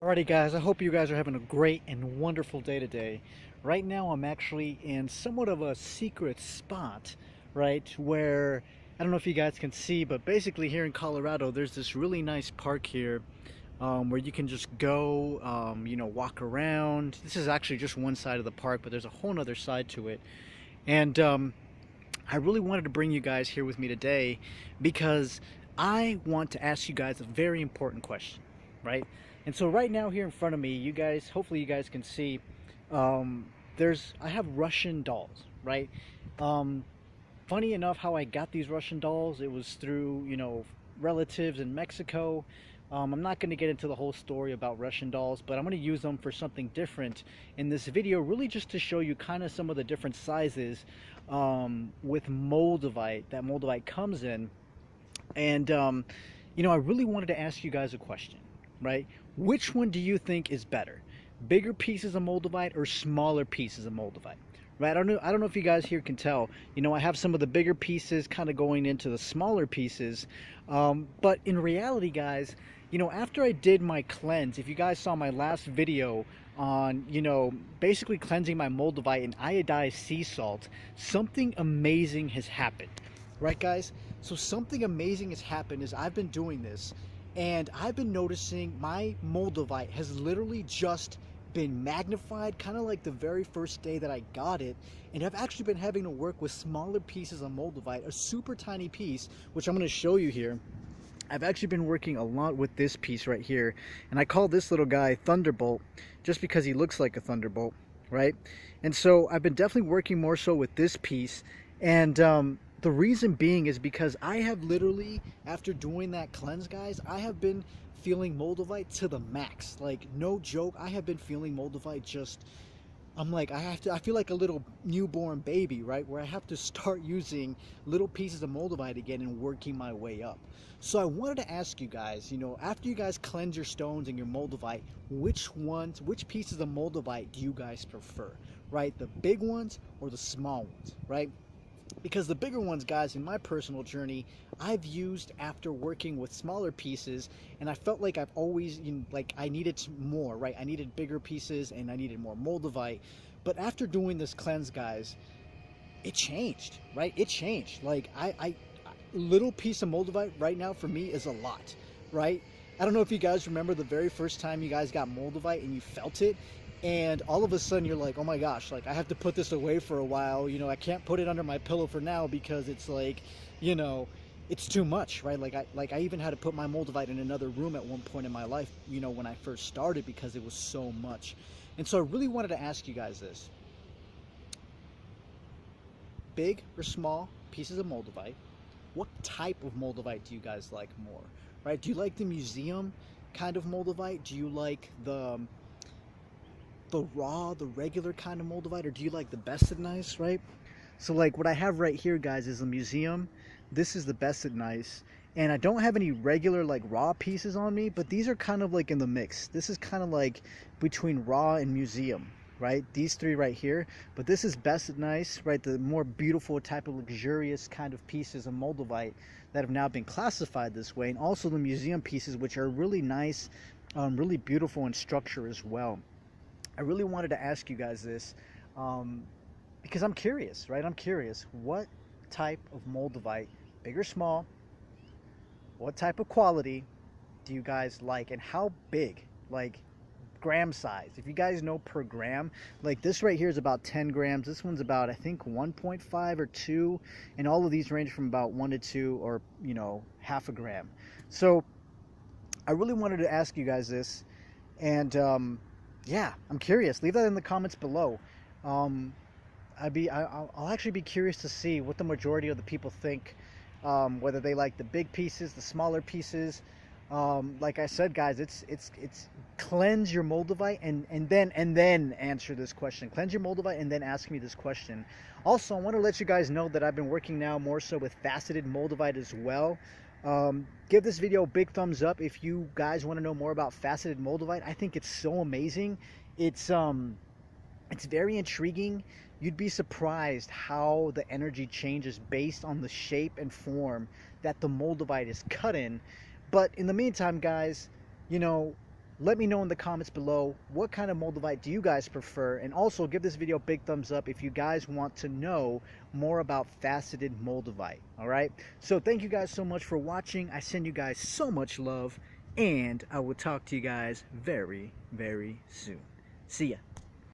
Alrighty guys, I hope you guys are having a great and wonderful day today. Right now I'm actually in somewhat of a secret spot, right, where I don't know if you guys can see, but basically here in Colorado there's this really nice park here where you can just go, walk around. This is actually just one side of the park, but there's a whole other side to it. And I really wanted to bring you guys here with me today because I want to ask you guys a very important question, right? And so right now here in front of me, you guys, hopefully you guys can see, um, I have Russian dolls, right? Um, Funny enough, how I got these Russian dolls, it was through, relatives in Mexico. I'm not going to get into the whole story about Russian dolls, but I'm going to use them for something different in this video, really just to show you kind of some of the different sizes with Moldavite, that Moldavite comes in. And, I really wanted to ask you guys a question, right? Which one do you think is better? Bigger pieces of Moldavite or smaller pieces of Moldavite? Right? I don't know if you guys here can tell. I have some of the bigger pieces kind of going into the smaller pieces. But in reality, guys, after I did my cleanse, if you guys saw my last video on, basically cleansing my Moldavite in iodized sea salt, something amazing has happened. Right, guys? So something amazing has happened as I've been doing this, and I've been noticing my Moldavite has literally just been magnified, kind of like the very first day that I got it. And I've actually been having to work with smaller pieces of Moldavite, a super tiny piece, which I'm going to show you here. I've actually been working a lot with this piece right here, and I call this little guy Thunderbolt just because he looks like a thunderbolt, right? And so I've been definitely working more so with this piece, and the reason being is because I have literally, after doing that cleanse, guys, I have been feeling Moldavite to the max. Like, no joke, I have been feeling Moldavite just, I'm like, I feel like a little newborn baby, right? Where I have to start using little pieces of Moldavite again and working my way up. So I wanted to ask you guys, after you guys cleanse your stones and your Moldavite, which pieces of Moldavite do you guys prefer, right? The big ones or the small ones, right? Because the bigger ones, guys, in my personal journey, I've used after working with smaller pieces, and I felt like I've always, like I needed more, right? I needed bigger pieces and I needed more Moldavite. But after doing this cleanse, guys, it changed, right? It changed. Like little piece of Moldavite right now for me is a lot, right? I don't know if you guys remember the very first time you guys got Moldavite and you felt it, and all of a sudden you're like, oh my gosh, like I have to put this away for a while. I can't put it under my pillow for now because it's like, it's too much, right? Like I even had to put my Moldavite in another room at one point in my life, when I first started, because it was so much. And so I really wanted to ask you guys this: big or small pieces of Moldavite? What type of Moldavite do you guys like more, right? Do you like the museum kind of Moldavite? Do you like the raw, the regular kind of Moldavite, or do you like the bested nice, right? So like what I have right here, guys, is a museum. This is the bested nice, and I don't have any regular like raw pieces on me, but these are kind of like in the mix. This is kind of like between raw and museum, right? These three right here, but this is bested nice, right? The more beautiful type of luxurious kind of pieces of Moldavite that have now been classified this way, and also the museum pieces, which are really nice, really beautiful in structure as well. I really wanted to ask you guys this um, because I'm curious, right? I'm curious. What type of Moldavite, big or small, what type of quality do you guys like, and how big, like gram size? If you guys know per gram, like this right here is about 10 grams. This one's about, I think, 1.5 or 2, and all of these range from about 1 to 2, or, half a gram. So I really wanted to ask you guys this, and yeah, I'm curious. Leave that in the comments below. Um, I'll actually be curious to see what the majority of the people think, whether they like the big pieces, the smaller pieces. Like I said, guys, it's cleanse your Moldavite and then answer this question. Cleanse your Moldavite and then ask me this question. Also, I want to let you guys know that I've been working now more so with faceted Moldavite as well. Give this video a big thumbs up if you guys want to know more about faceted Moldavite. I think it's so amazing. It's very intriguing. You'd be surprised how the energy changes based on the shape and form that the Moldavite is cut in. But in the meantime, guys, Let me know in the comments below what kind of Moldavite do you guys prefer, and also give this video a big thumbs up if you guys want to know more about faceted Moldavite. All right, so thank you guys so much for watching. I send you guys so much love, and I will talk to you guys very, very soon. See ya.